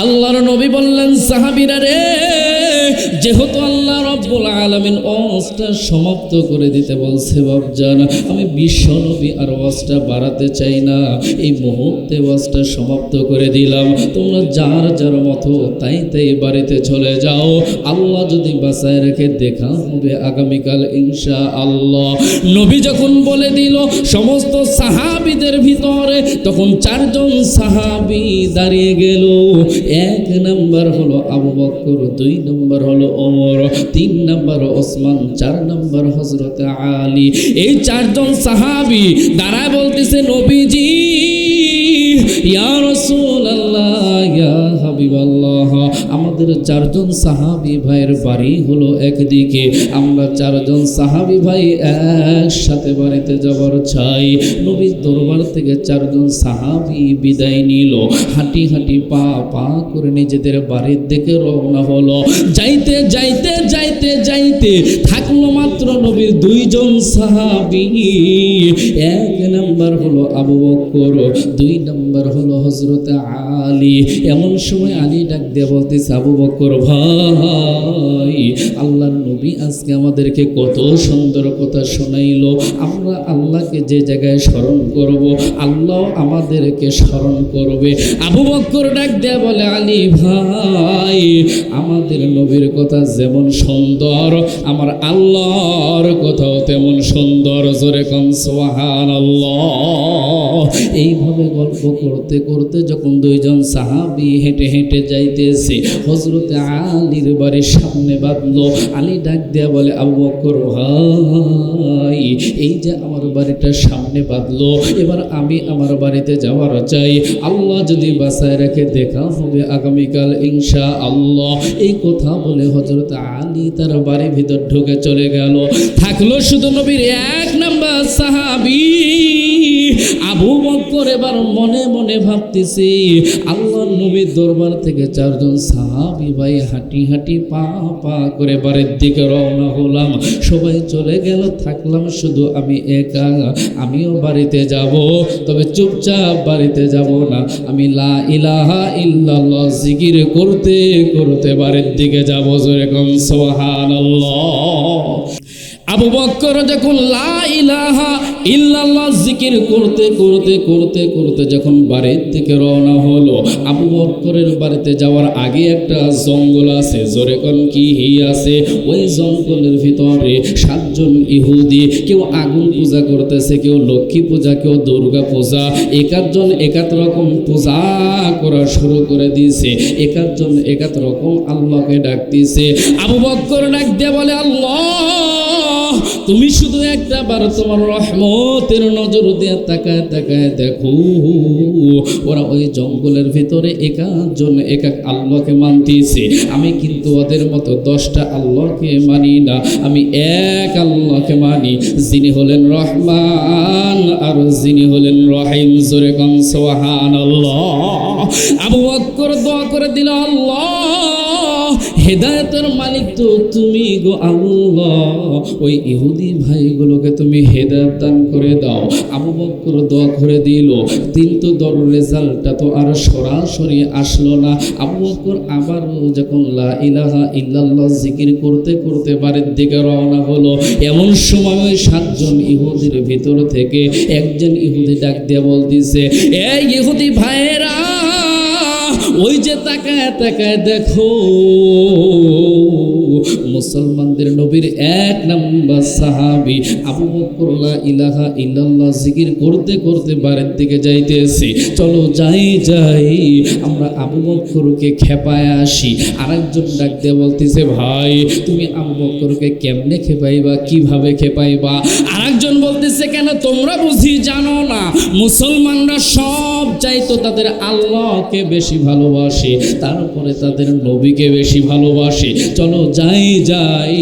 আল্লাহর নবী বললেন, সাহাবীরা রে, যেহেতু আল্লাহ রাব্বুল আলামিন ওয়াজটা সমাপ্ত করে দিতে বলছে বাপজান, আমি বিশ্ব নবী আর ওয়াজটা বাড়াতে চাই না, এই মুহূর্তে ওয়াজটা সমাপ্ত করে দিলাম। তোমরা যার যার মতো তাই তাই বাড়িতে চলে যাও। আল্লাহ যদি বাঁচায় রেখে দেখা হবে আগামীকাল ইনশাআল্লাহ। নবী যখন বলে দিল, সমস্ত সাহাবীদের ভিতরে তখন 4 জন সাহাবী দাঁড়িয়ে গেল। 1 নাম্বার হলো আবু বকর, 2 নাম্বার হলো ওমর, 3 নাম্বার ওসমান, 4 নাম্বার হযরত আলী। এই 4 জন সাহাবী দাঁড়ায় বলতেছে, নবীজি, ইয়া রাসূলুল্লাহ, ইয়া হাবিবাল্লাহ, আমাদের 4 জন সাহাবী ভাইয়ের বাড়ি হলো একদিকে, আমরা 4 জন সাহাবী ভাই একসাথে বাড়িতে যাবার চাই। নবীর দরবার থেকে 4 জন সাহাবী বিদায় নিল, হাঁটি হাঁটি পা পা করে নিজেদের বাড়ির দিকে রওনা হলো। যাইতে যাইতে যাইতে যাইতে থাকলো মাত্র নবীর 2 জন সাহাবী। 1 নাম্বার হলো আবু বকর, 2 নাম্বার হলো হযরত আলী। এমন সময় আলী ডাক দিয়ে বলতেছে, আবু বকর ভাই, আল্লাহর নবী আজকে আমাদেরকে কত সুন্দর কথা শোনাইলো। আমরা আল্লাহকে যে জায়গায় স্মরণ করব, আল্লাহ আমাদেরকে স্মরণ করবে। আবু বকর ডাক দিয়ে বলে, আলী ভাই, আমাদের নবীর কথা যেমন সুন্দর, আমার আল্লাহর কথাও তেমন সুন্দর। জোরে কোন সুবহানাল্লাহ। এইভাবে গল্প করতে করতে যখন 2 জন সাহাবী হেঁটে হেঁটে যাইতেছে, হযরত আলীর বাড়ির সামনে বাঁধলো। আলী ডাক দেয়া বলে, আবু বকর ভাই, এই যে আমার বাড়িটার সামনে বাঁধলো, এবার আমি আমার বাড়িতে যাওয়ার চাই। আল্লাহ যদি বাঁচায় রেখে দেখা হবে আগামীকাল ইনশাআল্লাহ। এই কথা বলে হযরত আলী তার বাড়ির ভিতর ঢুকে চলে গেল। থাকলো শুধু নবীর 1 নাম্বার সাহাবী আবু বকর। এবার মনে মনে ভাবতেছে, আল্লাহর নবীর দরবার থেকে 4 জন সাহাবী ভাই হাঁটি হাঁটি পা পা করে বাড়ির দিকে রওনা হলাম। সবাই চলে গেল, থাকলাম শুধু আমি একা। আমিও বাড়িতে যাব, তবে চুপচাপ বাড়িতে যাব না, আমি লা ইলাহা ইল্লাল্লাহ জিকির করতে করতে বাড়ির দিকে যাব। জোরে কোন সুবহানাল্লাহ। আবু বকর যখন লা ইলাহা ইল্লাল্লাহ জিকির করতে করতে করতে করতে যখন বাড়ির থেকে রওনা হলো, আবু বকরের বাড়িতে যাওয়ার আগে একটা জঙ্গল আছে। জোরে কোন কি আছে? ওই জঙ্গলের ভিতরে 7 জন ইহুদি, কেউ আগুন পূজা করতেছে, কেউ লক্ষ্মী পূজা, কেউ দুর্গা পূজা, একাধজন একাধ রকম পূজা করা শুরু করে দিয়েছে। একাধজন একাধ রকম আল্লাহকে ডাকতেছে। আবু বকর ডাক দিয়ে বলে, আল্লাহ, তুমি শুধু একটা বার তোমার রহমতের নজর দিয়ে তাকায় তাকায় দেখো, ওরা ওই জঙ্গলের ভিতরে একাধজন একাক আল্লাহকে মানতেছে। আমি কিন্তু ওদের মতো 10টা আল্লাহকে মানি না, আমি এক আল্লাহকে মানি, যিনি হলেন রহমান আর যিনি হলেন রহিম। জোরে কোন সুবহানাল্লাহ। আবু বকর দোয়া করে দিল, আল্লাহ, হেদায়েতের মালিক তো তুমি গো আল্লাহ, ওই ইহুদি ভাইগুলোকে তুমি হেদায়েত দান করে দাও। আবু বকর দোয়া করে দিল, কিন্তু রেজাল্টটা তো আর সরাসরি আসলো না। আবু বকর আবার যখন লা ইলাহা ইল্লাল্লাহ জিকির করতে করতে বাড়ির দিকে রওনা হলো, এমন সময় ওই 7 জন ইহুদির ভিতর থেকে একজন ইহুদি ডাক দিয়ে বলতেছে, এই ইহুদি ভাইয়েরা, ওই যে তাকায় তাকায় দেখো, মুসলমানদের নবীর 1 নাম্বার সাহাবী আবু বকর লা ইলাহা ইল্লাল্লাহ জিকির করতে করতে বাড়ির দিকে যাইতেছে। চলো যাই যাই, আমরা আবু বকরকে খেপায় আসি। আরেকজন ডাক দিয়ে বলতেছে, ভাই, তুমি আবু বকরকে কেমনে খেপাইবা, কিভাবে খেপাইবা? আরেকজন বলতেছে, কেন তোমরা বুঝি জানো না, মুসলমানরা সব চাইতো তাদের আল্লাহকে বেশি ভালোবাসে, তারপরে তাদের নবীকে বেশি ভালোবাসে। চলো যাই যাই,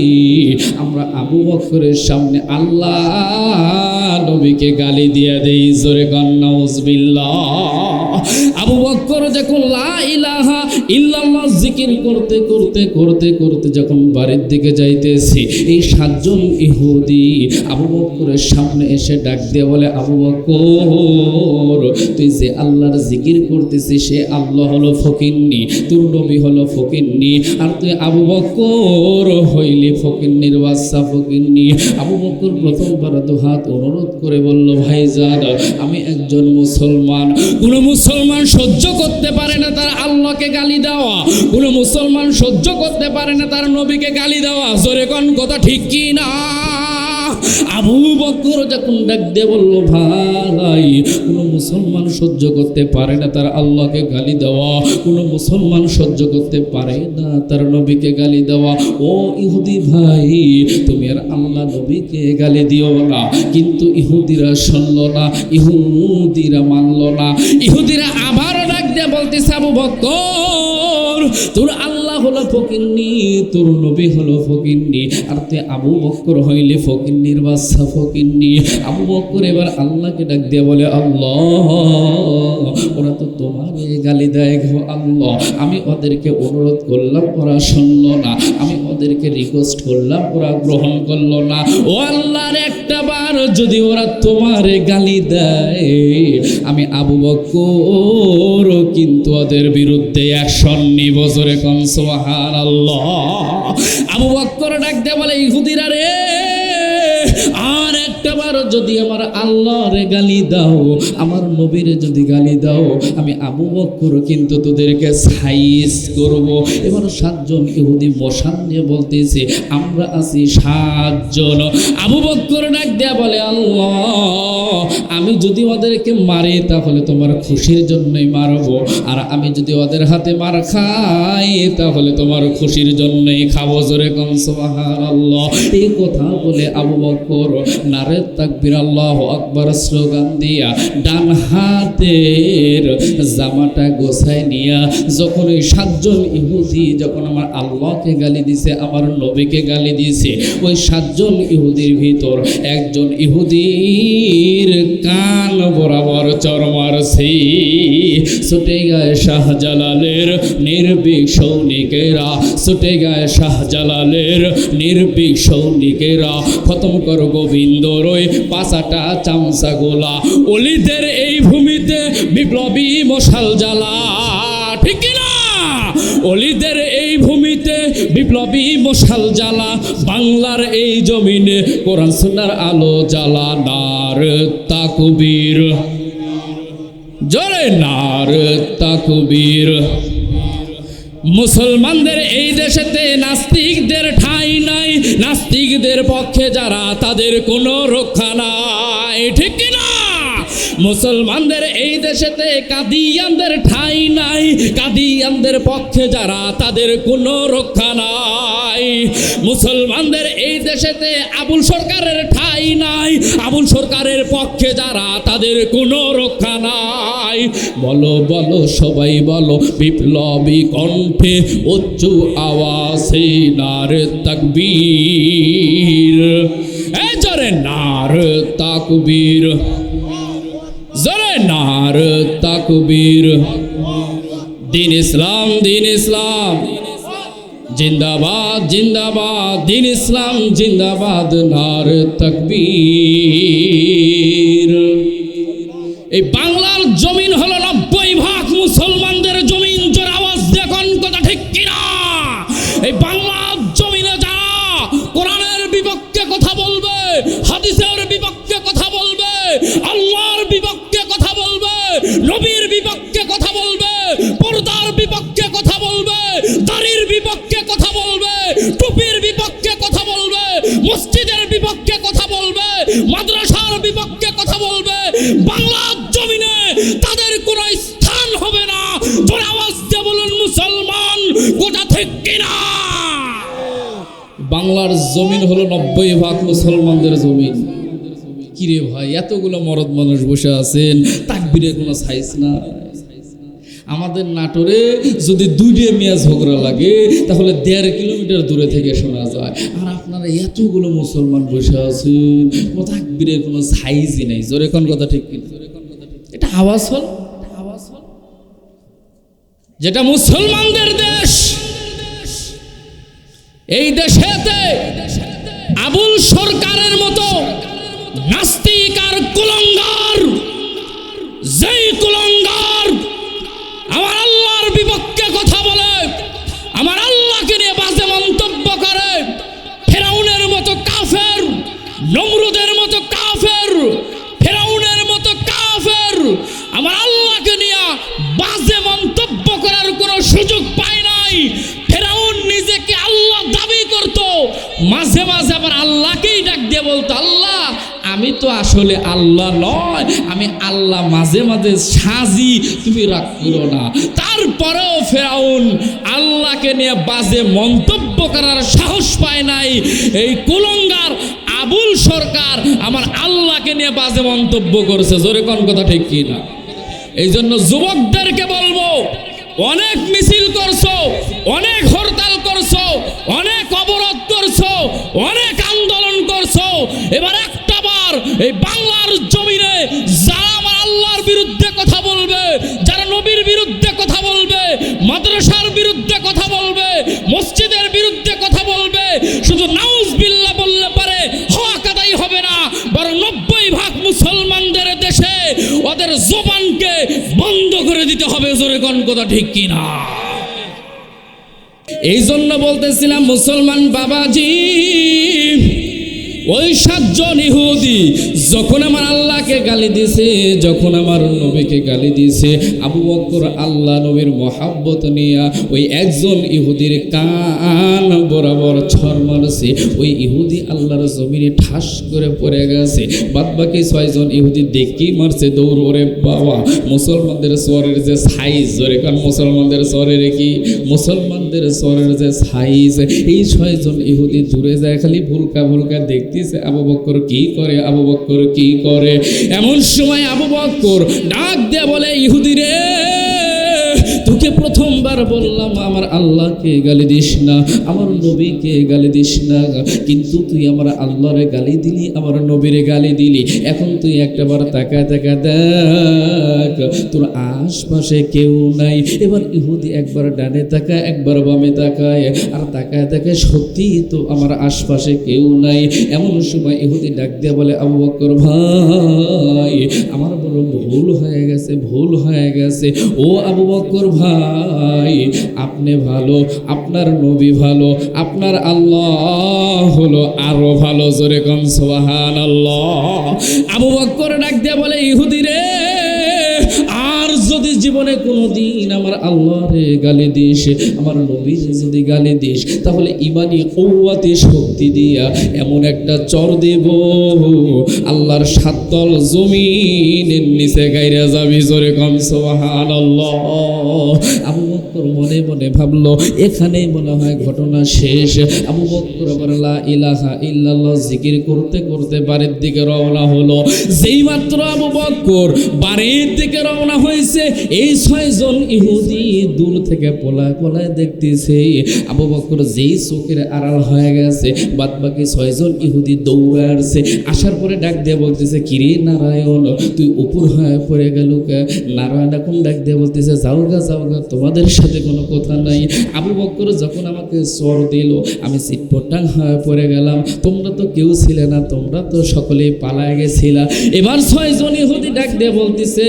আমরা আবু বকরের সামনে আল্লাহ নবীকে গালি দিয়ে দেই। জোরে কান নাউজুবিল্লাহ। আবু বকর যখন লা ইলাহা ইল্লাল্লাহ জিকির করতে করতে করতে করতে যখন বাড়ির দিকে যাইতেছি, এই 7 জন ইহুদি আবু বকরের সামনে এসে ডাক দিয়ে বলে, আবু বকর, তুই যে আল্লাহর জিকির করতেছিস সে আল্লাহ হলো ফকিন্নি, তোর নবী হলো ফকিন্নি, আর তুই আবু বকর হইলি ফকিন্নির বাচ্চা ফকিন্নি। আবু বকর প্রথমবার দুহাত অনুরোধ করে বলল, ভাইজান, আমি একজন মুসলমান। কোন মুসলমান সহ্য করতে পারে না তার আল্লাহকে গালি দেওয়া, কোন মুসলমান সহ্য করতে পারে না তার নবীকে গালি দেওয়া। জোরে কোন কথা ঠিক কি না? আবু বকর যখন ডাক দিয়ে বলল, ভাই, কোনো মুসলমান সহ্য করতে পারে না তার আল্লাহকে গালি দেওয়া, কোনো মুসলমান সহ্য করতে পারে না তার নবীকে গালি দেওয়া। ও ইহুদি ভাই, তুমি আর আল্লাহ নবীকে গালি দিও না। কিন্তু ইহুদিরা শুনল না, ইহুদিরা মানল না। ইহুদিরা আবারও ডাক দিয়ে বলতেছে, আবু বকর, তোর আল্লাহ হলো ফকিন্নি, তোর নবী হলো ফকিন্নি, আর তুই আবু বকর হইলে ফকিন্নির বাচ্চা ফকিন্নি। আবু বকর এবার আল্লাহকে ডাক দিয়ে বলে, আল্লাহ, ওরা তো তোমারে গালি দেয় গো আল্লাহ। আমি ওদেরকে অনুরোধ করলাম, ওরা শুনল না। আমি ওদেরকে রিকোয়েস্ট করলাম, ওরা গ্রহণ করল না। ও আল্লাহর একটা বার যদি ওরা তোমারে গালি দেয়, আমি আবু বকর কিন্তু ওদের বিরুদ্ধে অ্যাকশন নিব। জোরে কোন সুবহানাল্লাহ। আবু বকর ডাক দিয়ে বলে, ইহুদিরা রে, আর একটা বার যদি আমার আল্লাহরে গালি দাও, আমার নবীরে যদি গালি দাও, আমি আবু বকর কিন্তু তোদেরকে সাইজ করব। এবার 7 জন ইহুদি মশান নিয়ে বলতেছে, আমরা আছি 7 জন। আবু বকর ডাক দেয়া বলে, আল্লাহ, আমি যদি ওদেরকে মারি তাহলে তোমার খুশির জন্যই মারবো, আর আমি যদি ওদের হাতে মার খাই তাহলে তোমার খুশির জন্যই খাবো। জোরে কোন সুবহানাল্লাহ। এই কথা বলে আবু বকর নারে তাকবীর আল্লাহু আকবার স্লোগান দিয়া ডান হাতের জামাটা গোছায় নিয়া যখন ওই 7 জন ইহুদি যখন আমার আল্লাহকে গালি দিছে, আমার নবীকে গালি দিছে, ওই 7 জন ইহুদির ভিতর একজন ইহুদির কান বরাবর চর মারছে। ছুটে গায়ে শাহজালালের নির্ভীক সৈনিকেরা, ছুটে গায়ে শাহজালালের নির্ভীক সৈনিকেরা, খতম কর গোবিন্দর ওই 5টা চামচা গোলা। অলিদের এই ভূমিতে বিপ্লবী মশাল জ্বালা, ঠিক না? অলিদের এই ভূমিতে বিপ্লবী মশাল জ্বালা, বাংলার এই জমিনে কোরআন সুন্নাহর আলো জ্বালা। নার তাকবীর, জোরে নার তাকবীর। মুসলমানদের এই দেশেতে নাস্তিকদের ঠাঁই নাই, নাস্তিকদের পক্ষে যারা তাদের কোনো রক্ষা নাই, ঠিক কিনা? মুসলমানদের এই দেশেতে কাদিয়ানদের ঠাঁই নাই, কাদিয়ানদের পক্ষে যারা তাদের কোনো রক্ষা নাই। মুসলমানদের এই দেশেতে আবুল সরকারের ঠাঁই নাই, আবুল সরকারের পক্ষে যারা তাদের কোনো রক্ষা নাই। বলো বলো সবাই বলো, বিপ্লবী কণ্ঠে উচ্চ আওয়াজে নারে তাকবীর, এই জোরে নারে তাকবীর, জোরে নারে তাকবীর। দিন ইসলাম, দিন ইসলাম জিন্দাবাদ, জিন্দাবাদ, দিন ইসলাম জিন্দাবাদ, নারে তাকবীর। এই বাংলার জমিন হলো 90% মুসলমানদের জমিন। জোর আওয়াজ দেখুন, কথা ঠিক কিনা? এই বাংলার জমিনে যারা কোরআনের বিপক্ষে কথা বলবে, হাদিসের বিপক্ষে কথা বলবে, আল্লাহর বিপক্ষে কথা বলবে, নবীর বিপক্ষে কথা বলবে, পর্দার বিপক্ষে কথা বলবে, দাড়ির বিপক্ষে কথা বলবে, টুপির বিপক্ষে কথা বলবে, মসজিদের বিপক্ষে কথা বলবে, মাদ্রাসার বিপক্ষে কথা বলবে, বাংলার জমিনে তাদের কোনো স্থান হবে না। জোরে আওয়াজ দিয়ে বলুন মুসলমান, গোটা ঠিক কিনা? বাংলার জমিন হলো 90% মুসলমানদের জমিন। কিরে ভাই, এতগুলো মরদ মানুষ বসে আছেন, তাকবীরের কোনো সাইজ না। আমাদের নাটোরে যদি 2টা মিয়া ঝগড়া লাগে তাহলে 1.5 কিলোমিটার দূরে থেকে শোনা যায়। আর আপনারা এতগুলো মুসলমান বসে আছেন, তাকবীরের কোনো সাইজই নাই। জোরে কোন কথা ঠিক কিনা? এটা আওয়াজ হল, আওয়াজ হল। যেটা মুসলমানদের দেশ, এই দেশেতে আবুল সরকারের মতো নাস্তিক আর কুলঙ্গার, যেই কুলঙ্গার আমার আল্লাহর বিপক্ষে কথা বলে, আমার আল্লাহকে নিয়ে বাজে মন্তব্য করে, ফেরাউনের মতো কাফের, নমরুদের মতো কাফের, ফেরাউনের মতো কাফের আমার আল্লাহকে নিয়ে বাজে মন্তব্য করার কোনো সুযোগ পায় নাই। ফেরাউন নিজেকে আল্লাহ দাবি করত, মাঝে মাঝে আবার আল্লাহকেই ডাক দিয়ে বলতো, আল্লাহ আমি তো আসলে আল্লাহ নয়, আমি আল্লাহ মাঝে মাঝে সাজি, তুমি রাগ করো না। তারপরেও ফেরাউন আল্লাহকে নিয়ে বাজে মন্তব্য করার সাহস পায় নাই। এই কুলঙ্গার আবুল সরকার আমার আল্লাহকে নিয়ে বাজে মন্তব্য করছে। জোরে কোন কথা ঠিক কি না? এই জন্য যুবকদেরকে বলবো, অনেক মিছিল করছো, অনেক হরতাল করছো, অনেক অবরোধ করছো, অনেক আন্দোলন করছো, এবার একটা বার এই বাংলার জমিনে যারা আমার আল্লাহর বিরুদ্ধে কথা বলবে, যারা নবীর বিরুদ্ধে কথা বলবে, মাদ্রাসার বিরুদ্ধে কথা বলবে, মসজিদের বিরুদ্ধে কথা বলবে, শুধু নাউজুবিল্লাহ বললে পারে হক আদায় হবে না, বরং 90% মুসলমানদের দেশে ওদের জবানকে বন্ধ করে দিতে হবে। জোরে কোন কথা ঠিক কিনা? এই জন্য বলতেছিলাম মুসলমান বাবাজি, ওই 7 জন ইহুদি যখন আমার আল্লাহকে গালি দিছে, যখন আমার নবীকে গালি দিছে, আবু বকর আল্লাহ নবীর মহাব্বত নিয়া ওই একজন ইহুদির কান বরাবর ছড় মারছে। ওই ইহুদি আল্লাহর জমিনে ঠাস করে পড়ে গেছে। বাদবাকি 6 জন ইহুদি দেখেই মারছে দৌড়। ওরে বাবা, মুসলমানদের সরের যে সাইজ, ওরে কারণ মুসলমানদের সরের কি, মুসলমানদের সরের যে সাইজ, এই 6 জন ইহুদি দূরে যায়, খালি ভুলকা ভুলকা দেখতে আবু বকর কি করে, আবু বকর কি করে। এমন সময় আবু বকর ডাক দিয়ে বলে, ইহুদি রে, তোকে প্রথমবার বললাম আমার আল্লাহকে গালি দিস না, আমার নবীকে গালি দিস না, কিন্তু তুই আমার আল্লাহরে গালি দিলি, আমার নবীরে গালি দিলি। এখন তুই একটাবার তাকায় তাকা দেখ, তোর আশপাশে কেউ নাই। এবার ইহুদি একবার ডানে তাকায়, একবার বামে তাকায়, আর তাকায় তাকায় সত্যি তো আমার আশপাশে কেউ নাই। এমন সময় ইহুদি ডাক দিয়ে বলে, আবু বকর ভাই, আমার বড় ভুল হয়ে গেছে, ভুল হয়ে গেছে। ও আবু বকর ভাই, আপনি ভালো, আপনার নবী ভালো, আপনার আল্লাহ হলো আরো ভালো। জোরে কোন সুবহানাল্লাহ। আবু বকর ডাক দিয়ে বলে, ইহুদি রে, আর যদি জীবনে কোনোদিন আমার আল্লাহরে গালি দিস, আমার নবীর যদি গালি দিস, তাহলে ইমানি কওয়াতে শক্তি দিয়া এমন একটা চর দেব, আল্লাহর 7 তল জমিনের নিচে গাইরা যাবি। জোরে কোন সুবহানাল্লাহ। আবু বকর মনে মনে ভাবলো, এখানেই মনে হয় ঘটনা শেষ। আবু বকর আবার লা ইলাহা ইল্লাল্লাহ জিকির করতে করতে বাড়ির দিকে রওনা হলো। যেই মাত্র আবু বকর বাড়ির দিকে রওনা হয়েছে, এই 6 জন ইহুদি দূর থেকে পলায় পলায় দেখতেছে। আবু বকর যেই চোখের আড়াল হয়ে গেছে, বাদ বাকি 6 জন ইহুদি দৌড়ে আসছে। আসার পরে ডাক দিয়ে বলতেছে, কিরে নারায়ণ, তুই উপর হয়ে পড়ে গেল কে? নারায়ণ এখন ডাক দিয়ে বলতেছে, যাও গা, তোমাদের সাথে কোনো কথা নাই। আবু বকর যখন আমাকে চর দিল, আমি চিটপটাং হয়ে পড়ে গেলাম। তোমরা তো কেউ ছিলে না, তোমরা তো সকলেই পালায় গেছিলা। এবার 6 জন ইহুদি ডাক দিয়ে বলতেছে,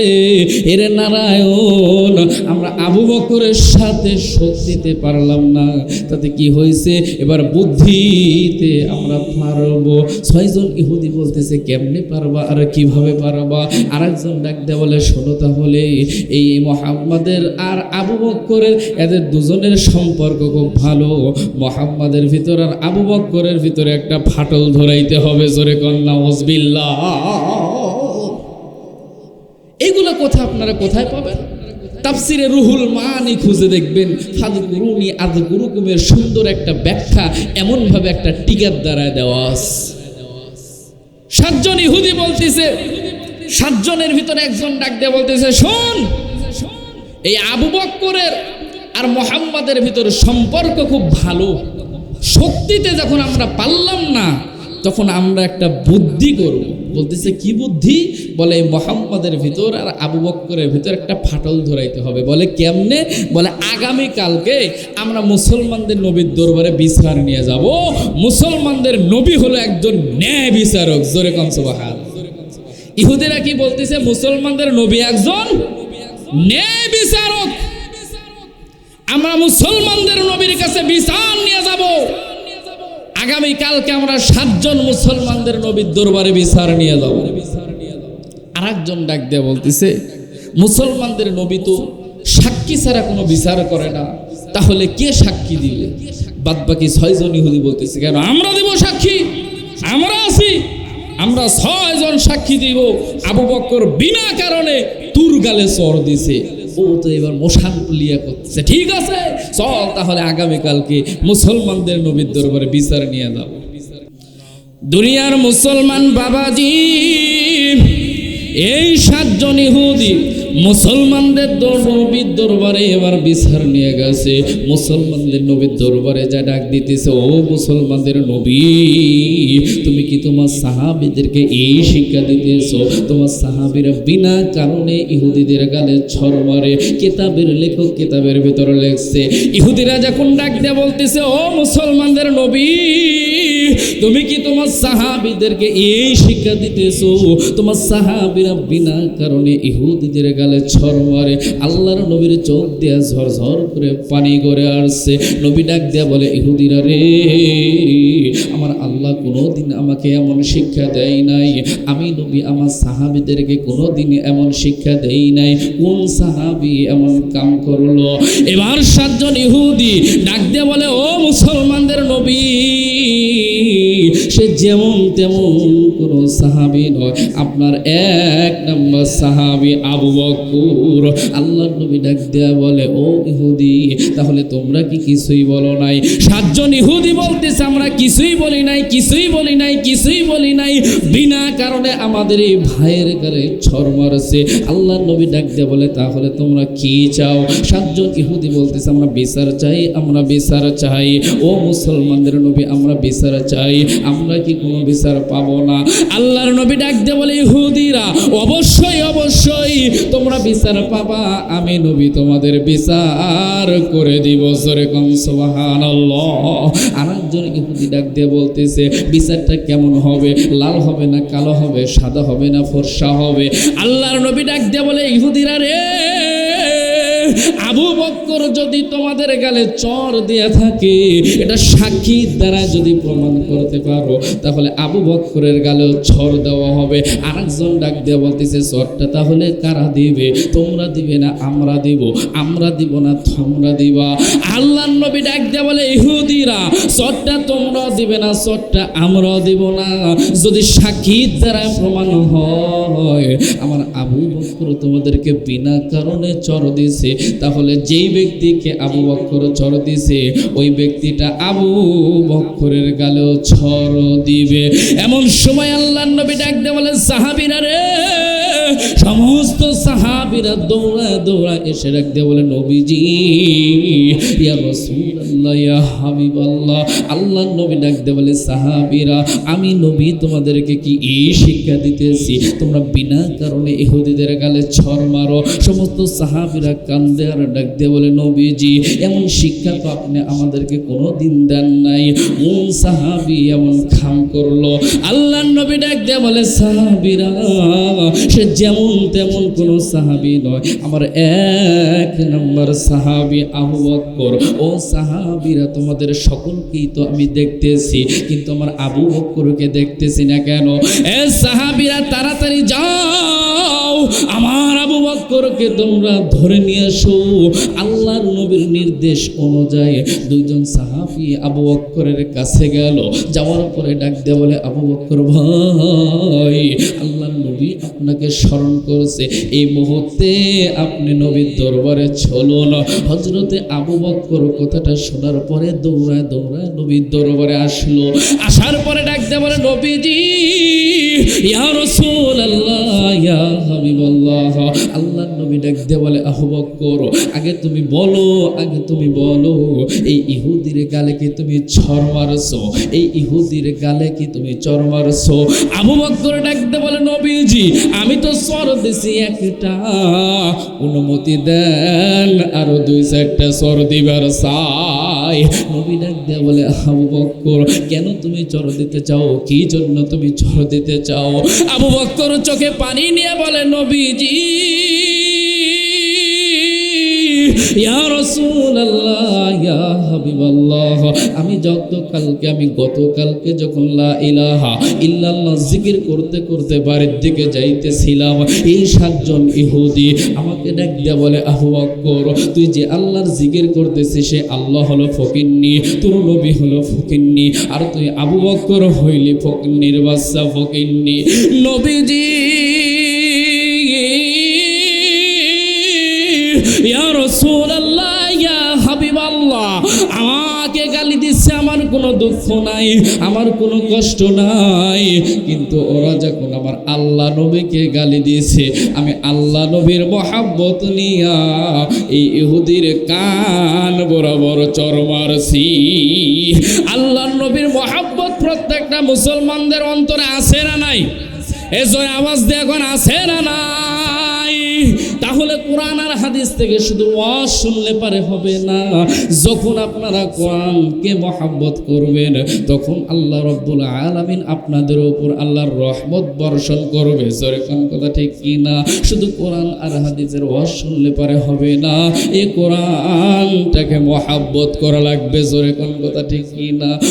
এরে নারায়ণ, আমরা আবু বকরের সাথে শোধ দিতে পারলাম না, তাতে কি হয়েছে, এবার বুদ্ধিতে আমরা পারবো। 6 জন ইহুদি বলতেছে, কেমনে পারবা আর কিভাবে পারবা? আরেকজন ডাক দিয়ে বলে, শোনো তাহলে, এই মুহাম্মাদের আর আবু বকরের এদের দুজনের সম্পর্ক খুব ভালো। মুহাম্মাদের ভিতর আর আবু বকরের ভিতরে একটা ফাটল ধরাইতে হবে। জোরে কোন নাউজুবিল্লাহ। এগুলো কথা আপনারা কোথায় পাবেন? তাফসিরে রুহুল মানি খুঁজে দেখবেন, ফাদকুরুনি আযকুরুকুমের সুন্দর একটা ব্যাখ্যা এমনভাবে একটা টিকার দ্বারায় দেওয়া আছে। 7 জন ইহুদি বলতেছে, 7 জনের ভিতরে একজন ডাক দিয়ে বলতেছে, শোন, এই আবু বকরের আর মুহাম্মাদের ভিতরে সম্পর্ক খুব ভালো। শক্তিতে যখন আমরা পারলাম না, তখন আমরা একটা বুদ্ধি করব। বলতেছে কি বুদ্ধি? বলে এই মুহাম্মাদের ভিতর আর আবু বকরের ভিতর একটা ফাটল ধরাইতে হবে। বলে কেমনে? বলে আগামী কালকে আমরা মুসলমানদের নবীর দরবারে বিচার নিয়ে যাব। মুসলমানদের নবী হলো একজন ন্যায় বিচারক। জোরে কোন সুবহানাল্লাহ। ইহুদিরা কি বলতেছে? মুসলমানদের নবী একজন ন্যায় বিচারক। আমরা মুসলমানদের নবীর কাছে বিচার নিয়ে যাব। আগামী কালকে আমরা 7 জন মুসলমানদের নবীর দরবারে বিচার নিয়ে যাব। আরেকজন ডাক দিয়ে বলতেছে মুসলমানদের নবী তো সাক্ষী ছাড়া কোনো বিচার করে না, তাহলে কে সাক্ষী দিবে? বাদ বাকি 6 জন ইহুদি বলতেছে কেন আমরা দিব সাক্ষী? আমরা আছি, আমরা 6 জন সাক্ষী দিব। আবু বকর বিনা কারণে তুর গালে চর দিছে, ও তো এবার মোশান লিয়া করতেছে। ঠিক আছে, চল তাহলে আগামীকালকে মুসলমানদের নবীর দরবারে বিচার নিয়ে দাও। দুনিয়ার মুসলমান বাবাজি, এই 7 জন ইহুদি মুসলমানদের নবীর দরবারে এবার বিচার নিয়ে গেছে। মুসলমানদের নবীর দরবারে যা ডাক দিতেছে, ও মুসলমানদের নবী, তুমি কি তোমার সাহাবীদেরকে এই শিক্ষা দিতেছো? তোমার সাহাবীরা বিনা কারণে ইহুদিদের গালে ছড় মারে। কিতাবের লেখক কিতাবের ভিতরে লেখছে, ইহুদিরা যখন ডাক দিয়ে বলতেছে, ও মুসলমানদের নবী, তুমি কি তোমার সাহাবীদেরকে এই শিক্ষা দিতেছো? তোমার সাহাবীরা বিনা কারণে ইহুদিদের গালে ছড় মারে। আল্লাহর নবীর চোখ দিয়ে ঝরঝর করে পানি গড়ে আসছে। নবী ডাক দিয়া বলে, ইহুদিরা রে, আমার আল্লাহ কোনোদিন আমাকে এমন শিক্ষা দেয় নাই। আমি নবী আমার সাহাবীদেরকে কোনোদিন এমন শিক্ষা দেই নাই। কোন সাহাবী এমন কাম করলো? এবার 7 জন ইহুদি ডাক দিয়া বলে, ও মুসলমানদের নবী, সে যেমন তেমন কোন সাহাবী নয়, আপনার 1 নম্বর সাহাবী আবু বকর। আল্লাহর নবী ডাক দেয়া বলে, ও ইহুদি, তাহলে তোমরা কি কিছুই বলো নাই? 7 জন ইহুদি বলতেছে, আমরা কিছুই বলি নাই, কিছুই বলি নাই, কিছুই বলি নাই। বিনা কারণে আমাদের এই ভাইয়ের গালে ছড় মারছে। আল্লাহর নবী ডাক দেয়া বলে, তাহলে তোমরা কি চাও? 7 জন ইহুদি বলতেছে, আমরা বিচার চাই, আমরা বিচার চাই। ও মুসলমানদের নবী, আমরা বিচার চাই, আমরা কি কোনো বিচার পাবো না? আল্লাহর নবী ডাক দিয়ে বলে, ইহুদিরা, অবশ্যই অবশ্যই তোমরা বিচার পাবা, আমি নবী তোমাদের বিচার করে দিব। জোরে কোন সুবহানাল্লাহ। আরেকজন ইহুদি ডাক দিয়ে বলতেছে, বিচারটা কেমন হবে? লাল হবে না কালো হবে? সাদা হবে না ফর্সা হবে? আল্লাহর নবী ডাক দিয়ে বলে, ইহুদিরা রে, আবু বকর যদি তোমাদের গালে চর দিয়ে থাকে, এটা সাক্ষীর দ্বারা যদি প্রমাণ করতে পারো, তাহলে আবু বকরের গালেও চর দেওয়া হবে। আরেকজন ডাক দিয়ে বলতেছে, চরটা তাহলে কারা দিবে? তোমরা দিবে না আমরা দিব? আমরা দিব না তোমরা দিবা? আল্লাহর নবী ডাক দিয়ে বলে, ইহুদিরা, চরটা তোমরা দিবে না, চরটা আমরা দিব না। যদি সাক্ষীর দ্বারা প্রমাণ হয় আমার আবু বকর তোমাদেরকে বিনা কারণে চর দিছে, তাহলে যেই ব্যক্তিকে আবু বকর চর দিছে, ওই ব্যক্তিটা আবু বকরের গালেও ছর দিবে। এমন সময় আল্লাহর নবী ডাক দিয়ে বলে, সাহাবীরা রে, সমস্ত সাহাবীরা দৌড়া দৌড়া এসে ডাক দিয়ে বলে, নবীজি, ইয়া রাসূলুল্লাহ, ইয়া হাবিবাল্লাহ। আল্লাহর নবী ডাক দিয়ে বলে, সাহাবীরা, আমি নবী তোমাদেরকে কি এই শিক্ষা দিতেছি? তোমরা বিনা কারণে ইহুদিদের গালে ছড় মারো। সমস্ত সাহাবীরা কান্দে আর ডাক দিয়ে বলে, নবীজি, এমন শিক্ষা তো আপনি আমাদেরকে কোনোদিন দেন নাই। কোন সাহাবী এমন কাম করলো? আল্লাহর নবী ডাক দিয়ে বলে, সাহাবীরা, সে যেমন তেমন কোনো সাহাবী নয়, আমার 1 নম্বর সাহাবী আবু বকর। ও সাহাবীরা, তোমাদের সকলকেই তো আমি দেখতেছি, কিন্তু আমার আবু বকরকে দেখতেছি না কেন? এ সাহাবীরা, তাড়াতাড়ি যাও, আমার আবু বকরকে তোমরা ধরে নিয়ে আসো। আল্লাহর নবীর নির্দেশ অনুযায়ী 2 জন সাহাবী আবু বকরের কাছে গেল। যাওয়ার পরে ডাক দিয়ে বলে, আবু বকর ভাই, আল্লাহর নবী আপনাকে স্মরণ করছে, এই মুহূর্তে আপনি নবীর দরবারে চলুন। হযরতে আবু বকর কথাটা শোনার পরে দৌড়ায় দৌড়ায় নবীর দরবারে আসলো। আসার পরে ডাক দিয়ে বলে, নবীজি, ইয়া রাসূলুল্লাহ, ইয়া হাবিবাল্লাহ, আল্লাহর নবী ডাক দিয়ে বলে আবু বকর আগে তুমি বলো এই ইহুদির গালে কি তুমি ছড় মারছো? এই ইহুদির গালে কি তুমি চড় মারছো? আবু বকর ডাক দিয়ে বলে নবীজি আমি তো চড় দিছি একটা, অনুমতি দেন আরো 2-4টা চড় দিবার চাই। নবী ডাক দিয়ে বলে আবু বকর কেন তুমি চড় দিতে চাও? কি জন্য তুমি চড় দিতে চাও? আবু বকর চোখে পানি নিয়ে বলে নবীজি ইয়া রাসূলুল্লাহ ইয়া হাবিবাল্লাহ, আমি গতকালকে যখন লা ইলাহা ইল্লাল্লাহ জিকির করতে করতে বাড়ির দিকে যাইতেছিলাম, এই 7 জন ইহুদি আমাকে ডাক দিয়া বলে আবু বকর তুই যে আল্লাহর জিকির করতেছিস সে আল্লাহ হলো ফকিন্নি, তোর নবী হলো ফকিন্নি, আর তুই আবু বকর হইলি ফকিন্নির বাচ্চা ফকিন্নি। নবীজি ইয়া রাসূলুল্লাহ ইয়া হাবিবাল্লাহ, আমাকে গালি দিচ্ছে, আমার কোনো দুঃখ নাই, আমার কোনো কষ্ট নাই, কিন্তু ওরা যখন আমার আল্লাহ নবীকে গালি দিয়েছে আমি আল্লাহ নবীর মহাব্বত নিয়া এই ইহুদির কান বরাবর চড় মারছি। আল্লাহ নবীর মহাব্বত প্রত্যেকটা মুসলমানদের অন্তরে আছে না নাই? এজন্য আওয়াজ দিয়ে এখন আছে না নাই? তাহলে কোরআন আর হাদিস থেকে শুধু ওয়াজ শুনলে পারে হবে না। যখন আপনারা কোরআনকে মহব্বত করবেন তখন আল্লাহ রব্বুল আলামিন আপনাদের উপর আল্লাহর রহমত বর্ষণ করবে। জোরে কোন কথা ঠিক কি না? শুধু কোরআন আর হাদিসের ওয়াজ শুনলে পারে হবে না, এই কোরআনটাকে মহব্বত করা লাগবে। জোরে কোন কথা ঠিক কি না?